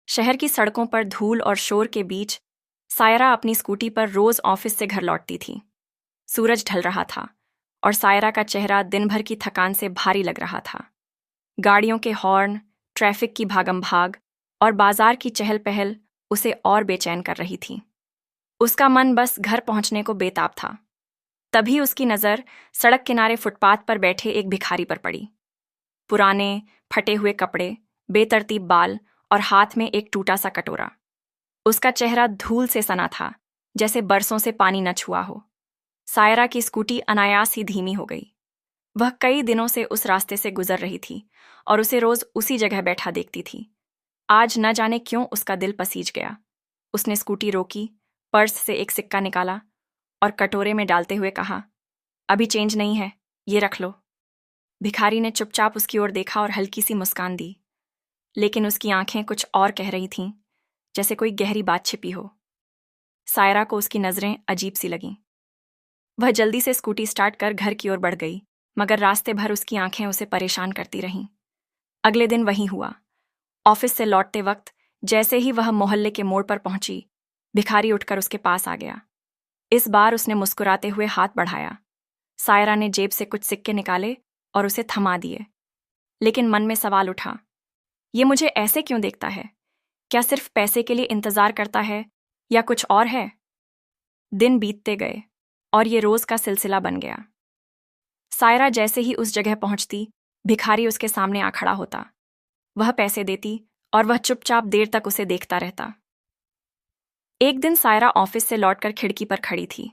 शहर की सड़कों पर धूल और शोर के बीच सायरा अपनी स्कूटी पर रोज ऑफिस से घर लौटती थी। सूरज ढल रहा था और सायरा का चेहरा दिन भर की थकान से भारी लग रहा था। गाड़ियों के हॉर्न, ट्रैफिक की भागम भाग और बाजार की चहल पहल उसे और बेचैन कर रही थी। उसका मन बस घर पहुंचने को बेताब था। तभी उसकी नज़र सड़क किनारे फुटपाथ पर बैठे एक भिखारी पर पड़ी। पुराने, फटे हुए कपड़े, बेतरतीब बाल और हाथ में एक टूटा सा कटोरा। उसका चेहरा धूल से सना था, जैसे बरसों से पानी न छुआ हो। सायरा की स्कूटी अनायास ही धीमी हो गई। वह कई दिनों से उस रास्ते से गुजर रही थी और उसे रोज उसी जगह बैठा देखती थी। आज न जाने क्यों उसका दिल पसीज गया। उसने स्कूटी रोकी, पर्स से एक सिक्का निकाला और कटोरे में डालते हुए कहा, अभी चेंज नहीं है, ये रख लो। भिखारी ने चुपचाप उसकी ओर देखा और हल्की सी मुस्कान दी, लेकिन उसकी आंखें कुछ और कह रही थीं, जैसे कोई गहरी बात छिपी हो। सायरा को उसकी नजरें अजीब सी लगीं। वह जल्दी से स्कूटी स्टार्ट कर घर की ओर बढ़ गई, मगर रास्ते भर उसकी आंखें उसे परेशान करती रहीं। अगले दिन वही हुआ। ऑफिस से लौटते वक्त जैसे ही वह मोहल्ले के मोड़ पर पहुंची, भिखारी उठकर उसके पास आ गया। इस बार उसने मुस्कुराते हुए हाथ बढ़ाया। सायरा ने जेब से कुछ सिक्के निकाले और उसे थमा दिए, लेकिन मन में सवाल उठा, ये मुझे ऐसे क्यों देखता है? क्या सिर्फ पैसे के लिए इंतजार करता है या कुछ और है? दिन बीतते गए और ये रोज का सिलसिला बन गया। सायरा जैसे ही उस जगह पहुंचती, भिखारी उसके सामने आ खड़ा होता। वह पैसे देती और वह चुपचाप देर तक उसे देखता रहता। एक दिन सायरा ऑफिस से लौटकर खिड़की पर खड़ी थी।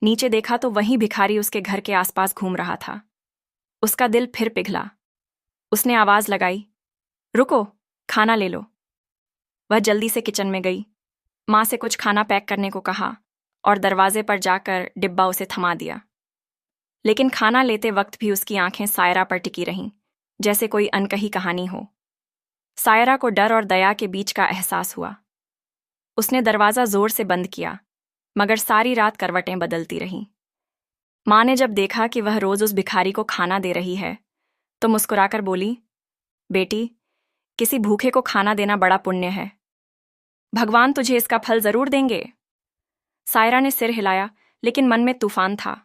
नीचे देखा तो वही भिखारी उसके घर के आसपास घूम रहा था। उसका दिल फिर पिघला। उसने आवाज लगाई, रुको, खाना ले लो। वह जल्दी से किचन में गई, माँ से कुछ खाना पैक करने को कहा और दरवाजे पर जाकर डिब्बा उसे थमा दिया। लेकिन खाना लेते वक्त भी उसकी आंखें सायरा पर टिकी रहीं, जैसे कोई अनकही कहानी हो। सायरा को डर और दया के बीच का एहसास हुआ। उसने दरवाजा जोर से बंद किया, मगर सारी रात करवटें बदलती रहीं। माँ ने जब देखा कि वह रोज उस भिखारी को खाना दे रही है, तो मुस्कुराकर बोली, बेटी, किसी भूखे को खाना देना बड़ा पुण्य है। भगवान तुझे इसका फल जरूर देंगे। सायरा ने सिर हिलाया, लेकिन मन में तूफान था।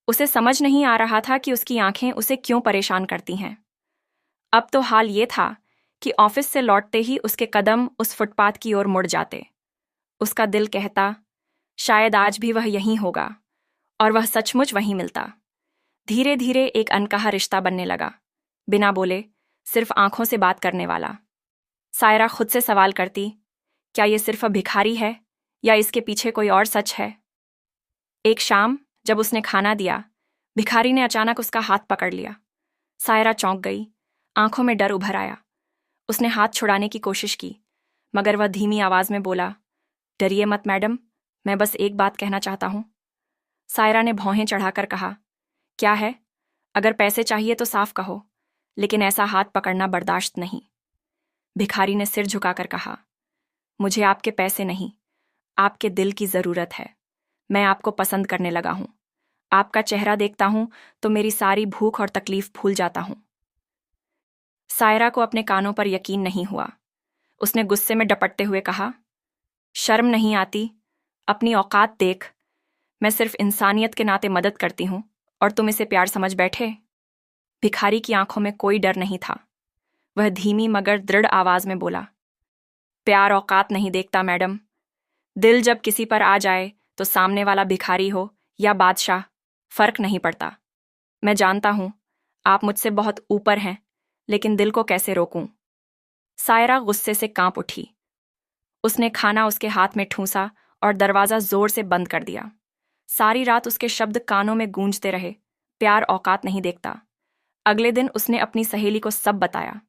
उसे समझ नहीं आ रहा था कि उसकी आंखें उसे क्यों परेशान करती हैं। अब तो हाल ये था कि ऑफिस से लौटते ही उसके कदम उस फुटपाथ की ओर मुड़ जाते। उसका दिल कहता, शायद आज भी वह यहीं होगा, और वह सचमुच वहीं मिलता। धीरे धीरे एक अनकहा रिश्ता बनने लगा, बिना बोले, सिर्फ आंखों से बात करने वाला। सायरा खुद से सवाल करती, क्या ये सिर्फ भिखारी है या इसके पीछे कोई और सच है? एक शाम जब उसने खाना दिया, भिखारी ने अचानक उसका हाथ पकड़ लिया। सायरा चौंक गई, आंखों में डर उभर आया। उसने हाथ छुड़ाने की कोशिश की, मगर वह धीमी आवाज में बोला, डरिए मत मैडम, मैं बस एक बात कहना चाहता हूं। सायरा ने भौहें चढ़ाकर कहा, क्या है? अगर पैसे चाहिए तो साफ कहो, लेकिन ऐसा हाथ पकड़ना बर्दाश्त नहीं। भिखारी ने सिर झुकाकर कहा, मुझे आपके पैसे नहीं, आपके दिल की जरूरत है। मैं आपको पसंद करने लगा हूं। आपका चेहरा देखता हूं तो मेरी सारी भूख और तकलीफ भूल जाता हूं। सायरा को अपने कानों पर यकीन नहीं हुआ। उसने गुस्से में डपटते हुए कहा, शर्म नहीं आती? अपनी औकात देख। मैं सिर्फ इंसानियत के नाते मदद करती हूं और तुम इसे प्यार समझ बैठे? भिखारी की आंखों में कोई डर नहीं था। वह धीमी मगर दृढ़ आवाज में बोला, प्यार औकात नहीं देखता मैडम। दिल जब किसी पर आ जाए तो सामने वाला भिखारी हो या बादशाह, फर्क नहीं पड़ता। मैं जानता हूं आप मुझसे बहुत ऊपर हैं, लेकिन दिल को कैसे रोकूं? सायरा गुस्से से कांप उठी। उसने खाना उसके हाथ में ठूंसा और दरवाजा जोर से बंद कर दिया। सारी रात उसके शब्द कानों में गूंजते रहे, प्यार औकात नहीं देखता। अगले दिन उसने अपनी सहेली को सब बताया।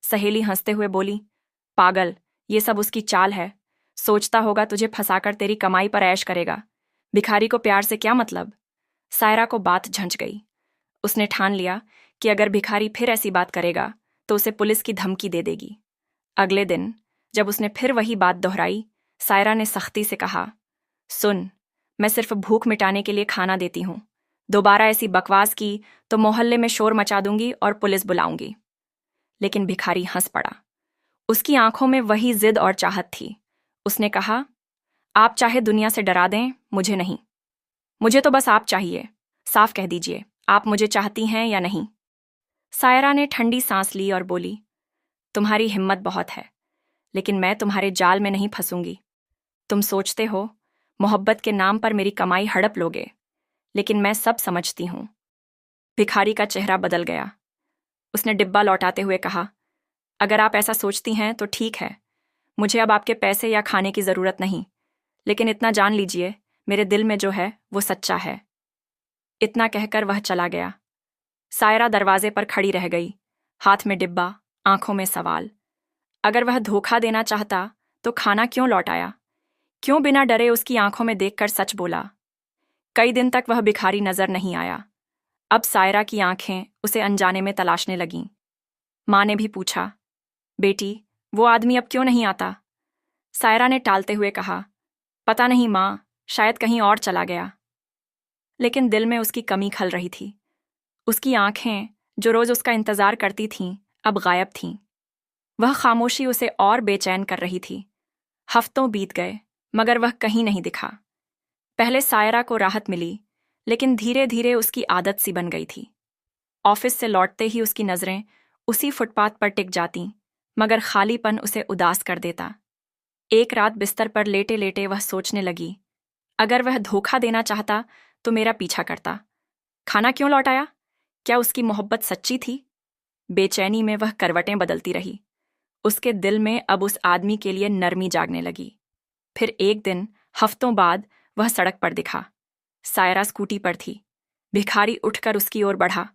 सहेली हंसते हुए बोली, पागल, ये सब उसकी चाल है। सोचता होगा तुझे फंसाकर तेरी कमाई पर ऐश करेगा। भिखारी को प्यार से क्या मतलब? सायरा को बात झंझ गई। उसने ठान लिया कि अगर भिखारी फिर ऐसी बात करेगा तो उसे पुलिस की धमकी दे देगी। अगले दिन जब उसने फिर वही बात दोहराई, सायरा ने सख्ती से कहा, सुन, मैं सिर्फ भूख मिटाने के लिए खाना देती हूं। दोबारा ऐसी बकवास की तो मोहल्ले में शोर मचा दूंगी और पुलिस बुलाऊंगी। लेकिन भिखारी हंस पड़ा। उसकी आंखों में वही जिद और चाहत थी। उसने कहा, आप चाहे दुनिया से डरा दें, मुझे नहीं। मुझे तो बस आप चाहिए। साफ कह दीजिए, आप मुझे चाहती हैं या नहीं। सायरा ने ठंडी सांस ली और बोली, तुम्हारी हिम्मत बहुत है, लेकिन मैं तुम्हारे जाल में नहीं फंसूंगी। तुम सोचते हो मोहब्बत के नाम पर मेरी कमाई हड़प लोगे, लेकिन मैं सब समझती हूं। भिखारी का चेहरा बदल गया। उसने डिब्बा लौटाते हुए कहा, अगर आप ऐसा सोचती हैं तो ठीक है। मुझे अब आपके पैसे या खाने की जरूरत नहीं, लेकिन इतना जान लीजिए, मेरे दिल में जो है वो सच्चा है। इतना कहकर वह चला गया। सायरा दरवाजे पर खड़ी रह गई, हाथ में डिब्बा, आंखों में सवाल। अगर वह धोखा देना चाहता तो खाना क्यों लौटाया? क्यों बिना डरे उसकी आंखों में देखकर सच बोला? कई दिन तक वह भिखारी नजर नहीं आया। अब सायरा की आंखें उसे अनजाने में तलाशने लगीं। माँ ने भी पूछा, बेटी, वो आदमी अब क्यों नहीं आता? सायरा ने टालते हुए कहा, पता नहीं माँ, शायद कहीं और चला गया। लेकिन दिल में उसकी कमी खल रही थी। उसकी आंखें, जो रोज उसका इंतजार करती थीं, अब गायब थीं। वह खामोशी उसे और बेचैन कर रही थी। हफ्तों बीत गए, मगर वह कहीं नहीं दिखा। पहले सायरा को राहत मिली, लेकिन धीरे धीरे उसकी आदत सी बन गई थी। ऑफिस से लौटते ही उसकी नजरें उसी फुटपाथ पर टिक जातीं, मगर खालीपन उसे उदास कर देता। एक रात बिस्तर पर लेटे लेटे वह सोचने लगी, अगर वह धोखा देना चाहता तो मेरा पीछा करता। खाना क्यों लौटाया? क्या उसकी मोहब्बत सच्ची थी? बेचैनी में वह करवटें बदलती रही। उसके दिल में अब उस आदमी के लिए नरमी जागने लगी। फिर एक दिन, हफ्तों बाद, वह सड़क पर दिखा। सायरा स्कूटी पर थी। भिखारी उठकर उसकी ओर बढ़ा,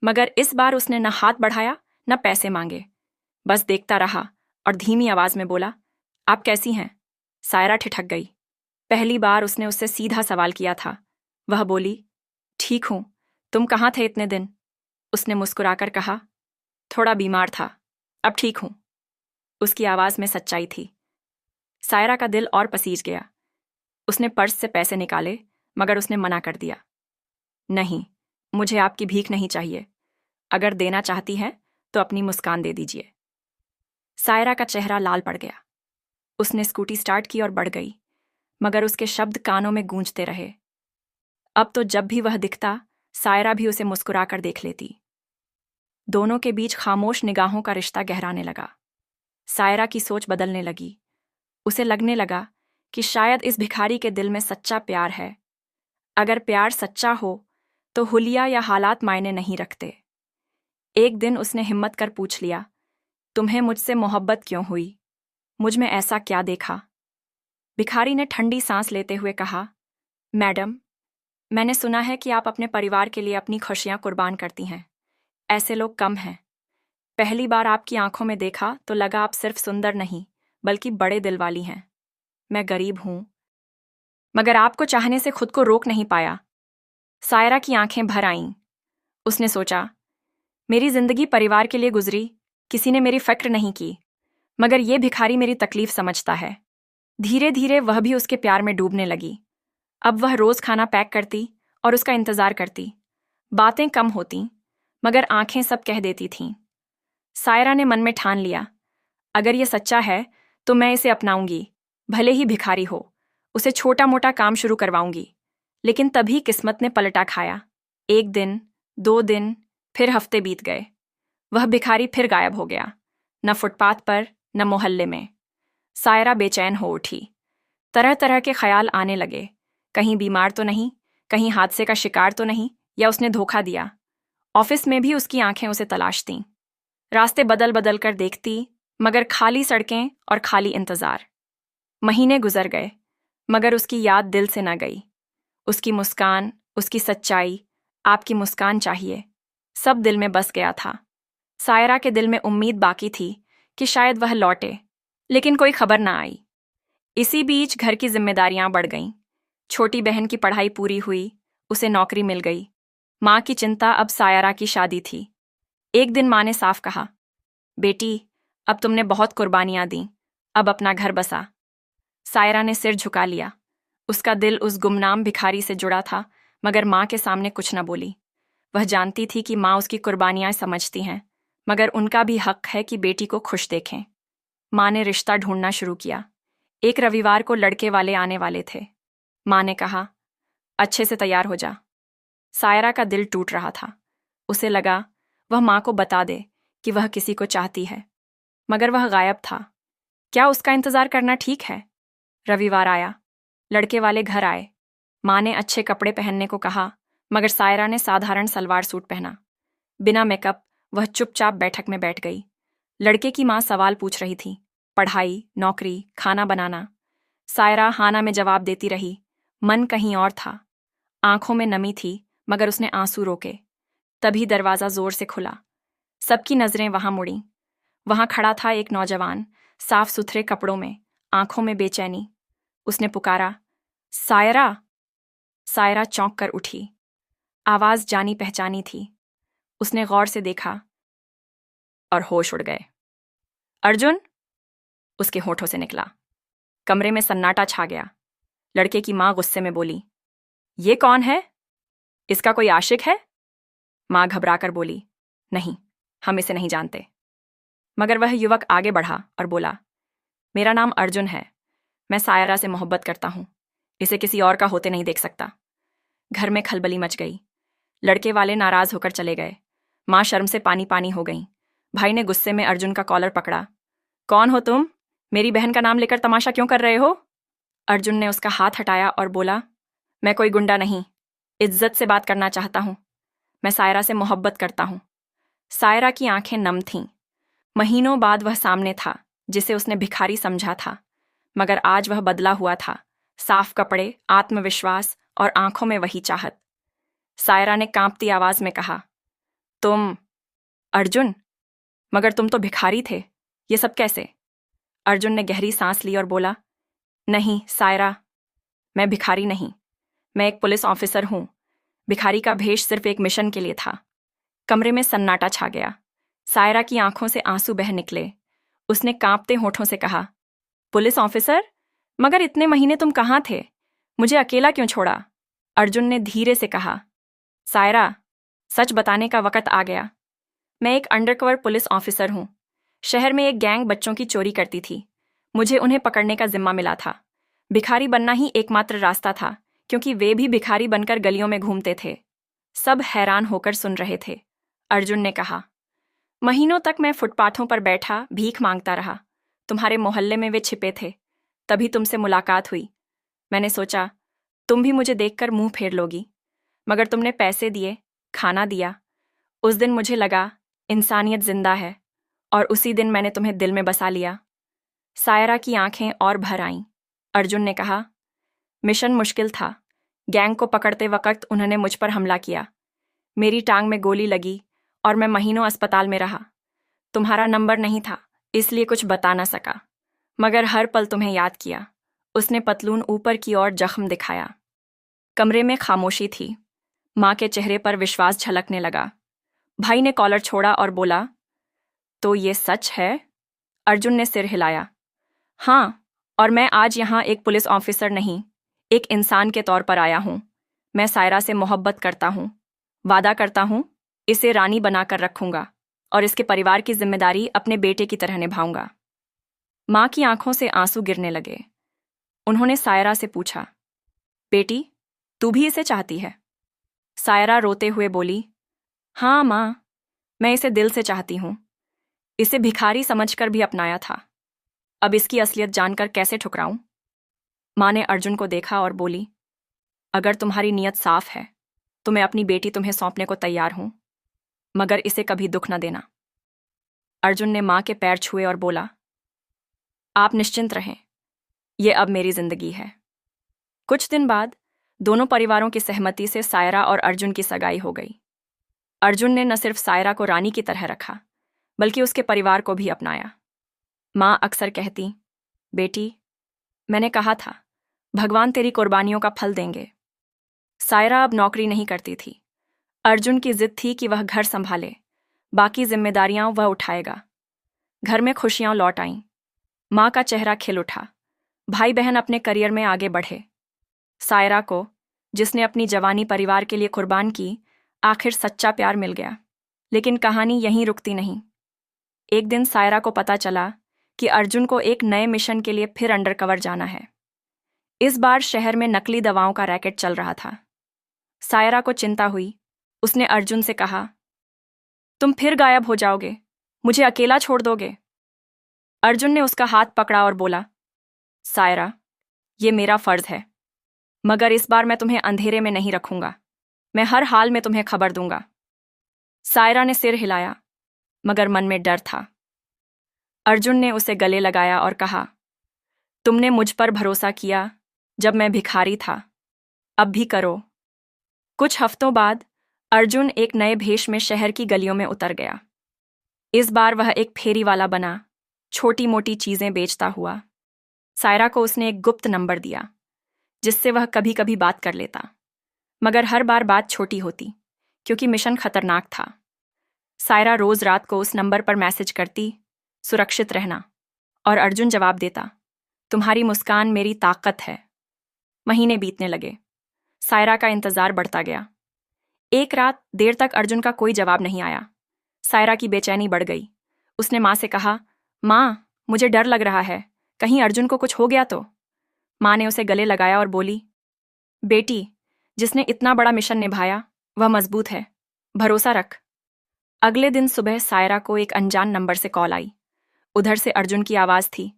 मगर इस बार उसने न हाथ बढ़ाया न पैसे मांगे। बस देखता रहा और धीमी आवाज में बोला, आप कैसी हैं? सायरा ठिठक गई। पहली बार उसने उससे सीधा सवाल किया था। वह बोली, ठीक हूं। तुम कहाँ थे इतने दिन? उसने मुस्कुराकर कहा, थोड़ा बीमार था, अब ठीक हूं। उसकी आवाज में सच्चाई थी। सायरा का दिल और पसीज गया। उसने पर्स से पैसे निकाले, मगर उसने मना कर दिया। नहीं, मुझे आपकी भीख नहीं चाहिए। अगर देना चाहती है तो अपनी मुस्कान दे दीजिए। सायरा का चेहरा लाल पड़ गया। उसने स्कूटी स्टार्ट की और बढ़ गई, मगर उसके शब्द कानों में गूंजते रहे। अब तो जब भी वह दिखता, सायरा भी उसे मुस्कुराकर देख लेती। दोनों के बीच खामोश निगाहों का रिश्ता गहराने लगा। सायरा की सोच बदलने लगी। उसे लगने लगा कि शायद इस भिखारी के दिल में सच्चा प्यार है। अगर प्यार सच्चा हो तो हुलिया या हालात मायने नहीं रखते। एक दिन उसने हिम्मत कर पूछ लिया, तुम्हें मुझसे मोहब्बत क्यों हुई? मुझ में ऐसा क्या देखा? भिखारी ने ठंडी सांस लेते हुए कहा, मैडम, मैंने सुना है कि आप अपने परिवार के लिए अपनी खुशियां कुर्बान करती हैं। ऐसे लोग कम हैं। पहली बार आपकी आंखों में देखा तो लगा आप सिर्फ सुंदर नहीं, बल्कि बड़े दिल वाली हैं। मैं गरीब हूं, मगर आपको चाहने से खुद को रोक नहीं पाया। सायरा की आंखें भर आईं। उसने सोचा, मेरी जिंदगी परिवार के लिए गुजरी, किसी ने मेरी फिक्र नहीं की, मगर ये भिखारी मेरी तकलीफ समझता है। धीरे धीरे वह भी उसके प्यार में डूबने लगी। अब वह रोज खाना पैक करती और उसका इंतजार करती। बातें कम होती, मगर आंखें सब कह देती थीं। सायरा ने मन में ठान लिया, अगर ये सच्चा है तो मैं इसे अपनाऊंगी, भले ही भिखारी हो। उसे छोटा मोटा काम शुरू करवाऊंगी। लेकिन तभी किस्मत ने पलटा खाया। एक दिन, 2 दिन, फिर हफ्ते बीत गए। वह भिखारी फिर गायब हो गया, न फुटपाथ पर न मोहल्ले में। सायरा बेचैन हो उठी। तरह तरह के ख्याल आने लगे। कहीं बीमार तो नहीं, कहीं हादसे का शिकार तो नहीं, या उसने धोखा दिया। ऑफिस में भी उसकी आंखें उसे तलाशतीं। रास्ते बदल बदल कर देखती, मगर खाली सड़कें और खाली इंतजार। महीने गुजर गए, मगर उसकी याद दिल से न गई। उसकी मुस्कान, उसकी सच्चाई, आपकी मुस्कान चाहिए, सब दिल में बस गया था। सायरा के दिल में उम्मीद बाकी थी कि शायद वह लौटे, लेकिन कोई खबर ना आई। इसी बीच घर की जिम्मेदारियां बढ़ गईं। छोटी बहन की पढ़ाई पूरी हुई, उसे नौकरी मिल गई। माँ की चिंता अब सायरा की शादी थी। एक दिन माँ ने साफ कहा, बेटी, अब तुमने बहुत कुर्बानियां दी, अब अपना घर बसा। सायरा ने सिर झुका लिया। उसका दिल उस गुमनाम भिखारी से जुड़ा था, मगर माँ के सामने कुछ न बोली। वह जानती थी कि माँ उसकी कुर्बानियां समझती हैं, मगर उनका भी हक है कि बेटी को खुश देखें। माँ ने रिश्ता ढूंढना शुरू किया। एक रविवार को लड़के वाले आने वाले थे। माँ ने कहा, अच्छे से तैयार हो जा। सायरा का दिल टूट रहा था। उसे लगा वह माँ को बता दे कि वह किसी को चाहती है, मगर वह गायब था। क्या उसका इंतजार करना ठीक है? रविवार आया। लड़के वाले घर आए। माँ ने अच्छे कपड़े पहनने को कहा, मगर सायरा ने साधारण सलवार सूट पहना। बिना मेकअप वह चुपचाप बैठक में बैठ गई। लड़के की माँ सवाल पूछ रही थी, पढ़ाई, नौकरी, खाना बनाना। सायरा हाना में जवाब देती रही। मन कहीं और था। आंखों में नमी थी, मगर उसने आंसू रोके। तभी दरवाजा जोर से खुला। सबकी नजरें वहां मुड़ीं। वहां खड़ा था एक नौजवान, साफ सुथरे कपड़ों में, आंखों में बेचैनी। उसने पुकारा, सायरा। सायरा चौंक कर उठी। आवाज जानी पहचानी थी। उसने गौर से देखा और होश उड़ गए। अर्जुन, उसके होठों से निकला। कमरे में सन्नाटा छा गया। लड़के की माँ गुस्से में बोली, ये कौन है? इसका कोई आशिक है? माँ घबराकर बोली, नहीं, हम इसे नहीं जानते। मगर वह युवक आगे बढ़ा और बोला, मेरा नाम अर्जुन है। मैं सायरा से मोहब्बत करता हूं। इसे किसी और का होते नहीं देख सकता। घर में खलबली मच गई। लड़के वाले नाराज होकर चले गए। माँ शर्म से पानी पानी हो गई। भाई ने गुस्से में अर्जुन का कॉलर पकड़ा। कौन हो तुम? मेरी बहन का नाम लेकर तमाशा क्यों कर रहे हो? अर्जुन ने उसका हाथ हटाया और बोला, मैं कोई गुंडा नहीं, इज्जत से बात करना चाहता हूं। मैं सायरा से मोहब्बत करता हूं। सायरा की आंखें नम थीं। महीनों बाद वह सामने था, जिसे उसने भिखारी समझा था, मगर आज वह बदला हुआ था। साफ कपड़े, आत्मविश्वास और आंखों में वही चाहत। सायरा ने कांपती आवाज में कहा, तुम? अर्जुन, मगर तुम तो भिखारी थे। ये सब कैसे? अर्जुन ने गहरी सांस ली और बोला, नहीं सायरा, मैं भिखारी नहीं। मैं एक पुलिस ऑफिसर हूं। भिखारी का भेष सिर्फ एक मिशन के लिए था। कमरे में सन्नाटा छा गया। सायरा की आंखों से आंसू बह निकले। उसने कांपते होठों से कहा, पुलिस ऑफिसर? मगर इतने महीने तुम कहाँ थे? मुझे अकेला क्यों छोड़ा? अर्जुन ने धीरे से कहा, सायरा, सच बताने का वक्त आ गया। मैं एक अंडरकवर पुलिस ऑफिसर हूं। शहर में एक गैंग बच्चों की चोरी करती थी। मुझे उन्हें पकड़ने का जिम्मा मिला था। भिखारी बनना ही एकमात्र रास्ता था, क्योंकि वे भी भिखारी बनकर गलियों में घूमते थे। सब हैरान होकर सुन रहे थे। अर्जुन ने कहा, महीनों तक मैं फुटपाथों पर बैठा भीख मांगता रहा। तुम्हारे मोहल्ले में वे छिपे थे। तभी तुमसे मुलाकात हुई। मैंने सोचा तुम भी मुझे देखकर मुंह फेर लोगी, मगर तुमने पैसे दिए, खाना दिया। उस दिन मुझे लगा इंसानियत जिंदा है, और उसी दिन मैंने तुम्हें दिल में बसा लिया। सायरा की आंखें और भर आईं। अर्जुन ने कहा, मिशन मुश्किल था। गैंग को पकड़ते वक्त उन्होंने मुझ पर हमला किया। मेरी टांग में गोली लगी और मैं महीनों अस्पताल में रहा। तुम्हारा नंबर नहीं था, इसलिए कुछ बता ना सका, मगर हर पल तुम्हें याद किया। उसने पतलून ऊपर की ओर जख्म दिखाया। कमरे में खामोशी थी। माँ के चेहरे पर विश्वास झलकने लगा। भाई ने कॉलर छोड़ा और बोला, तो ये सच है? अर्जुन ने सिर हिलाया। हाँ, और मैं आज यहाँ एक पुलिस ऑफिसर नहीं, एक इंसान के तौर पर आया हूँ। मैं सायरा से मोहब्बत करता हूँ। वादा करता हूँ इसे रानी बनाकर रखूंगा और इसके परिवार की जिम्मेदारी अपने बेटे की तरह निभाऊंगा। माँ की आंखों से आंसू गिरने लगे। उन्होंने सायरा से पूछा, बेटी, तू भी इसे चाहती है? सायरा रोते हुए बोली, हाँ माँ, मैं इसे दिल से चाहती हूँ। इसे भिखारी समझकर भी अपनाया था। अब इसकी असलियत जानकर कैसे ठुकराऊं? माँ ने अर्जुन को देखा और बोली, अगर तुम्हारी नीयत साफ है तो मैं अपनी बेटी तुम्हें सौंपने को तैयार हूं, मगर इसे कभी दुख न देना। अर्जुन ने माँ के पैर छुए और बोला, आप निश्चिंत रहें, ये अब मेरी जिंदगी है। कुछ दिन बाद दोनों परिवारों की सहमति से सायरा और अर्जुन की सगाई हो गई। अर्जुन ने न सिर्फ सायरा को रानी की तरह रखा, बल्कि उसके परिवार को भी अपनाया। माँ अक्सर कहती, बेटी, मैंने कहा था भगवान तेरी कुर्बानियों का फल देंगे। सायरा अब नौकरी नहीं करती थी। अर्जुन की जिद थी कि वह घर संभाले, बाकी जिम्मेदारियां वह उठाएगा। घर में खुशियां लौट आईं। माँ का चेहरा खिल उठा। भाई बहन अपने करियर में आगे बढ़े। सायरा को, जिसने अपनी जवानी परिवार के लिए कुर्बान की, आखिर सच्चा प्यार मिल गया। लेकिन कहानी यहीं रुकती नहीं। एक दिन सायरा को पता चला कि अर्जुन को एक नए मिशन के लिए फिर अंडरकवर जाना है। इस बार शहर में नकली दवाओं का रैकेट चल रहा था। सायरा को चिंता हुई। उसने अर्जुन से कहा, तुम फिर गायब हो जाओगे, मुझे अकेला छोड़ दोगे? अर्जुन ने उसका हाथ पकड़ा और बोला, सायरा, ये मेरा फर्ज है, मगर इस बार मैं तुम्हें अंधेरे में नहीं रखूंगा। मैं हर हाल में तुम्हें खबर दूंगा। सायरा ने सिर हिलाया, मगर मन में डर था। अर्जुन ने उसे गले लगाया और कहा, तुमने मुझ पर भरोसा किया जब मैं भिखारी था, अब भी करो। कुछ हफ्तों बाद अर्जुन एक नए भेष में शहर की गलियों में उतर गया। इस बार वह एक फेरी वाला बना, छोटी मोटी चीजें बेचता हुआ। सायरा को उसने एक गुप्त नंबर दिया, जिससे वह कभी कभी बात कर लेता, मगर हर बार बात छोटी होती, क्योंकि मिशन खतरनाक था। सायरा रोज रात को उस नंबर पर मैसेज करती, सुरक्षित रहना, और अर्जुन जवाब देता, तुम्हारी मुस्कान मेरी ताकत है। महीने बीतने लगे। सायरा का इंतजार बढ़ता गया। एक रात देर तक अर्जुन का कोई जवाब नहीं आया। सायरा की बेचैनी बढ़ गई। उसने माँ से कहा, माँ, मुझे डर लग रहा है, कहीं अर्जुन को कुछ हो गया तो? माँ ने उसे गले लगाया और बोली, बेटी, जिसने इतना बड़ा मिशन निभाया वह मजबूत है, भरोसा रख। अगले दिन सुबह सायरा को एक अनजान नंबर से कॉल आई। उधर से अर्जुन की आवाज थी,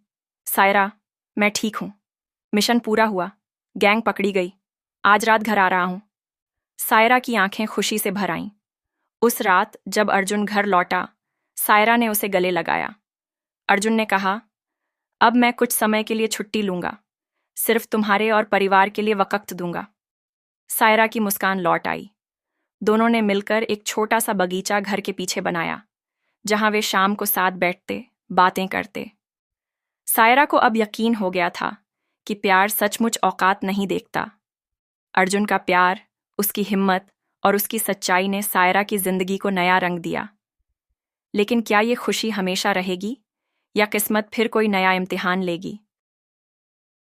सायरा, मैं ठीक हूं, मिशन पूरा हुआ, गैंग पकड़ी गई, आज रात घर आ रहा हूं। सायरा की आंखें खुशी से भर आईं। उस रात जब अर्जुन घर लौटा, सायरा ने उसे गले लगाया। अर्जुन ने कहा, अब मैं कुछ समय के लिए छुट्टी लूंगा, सिर्फ तुम्हारे और परिवार के लिए वक्त दूंगा। सायरा की मुस्कान लौट आई। दोनों ने मिलकर एक छोटा सा बगीचा घर के पीछे बनाया, जहां वे शाम को साथ बैठते, बातें करते। सायरा को अब यकीन हो गया था कि प्यार सचमुच औकात नहीं देखता। अर्जुन का प्यार, उसकी हिम्मत और उसकी सच्चाई ने सायरा की जिंदगी को नया रंग दिया। लेकिन क्या ये खुशी हमेशा रहेगी, या किस्मत फिर कोई नया इम्तिहान लेगी?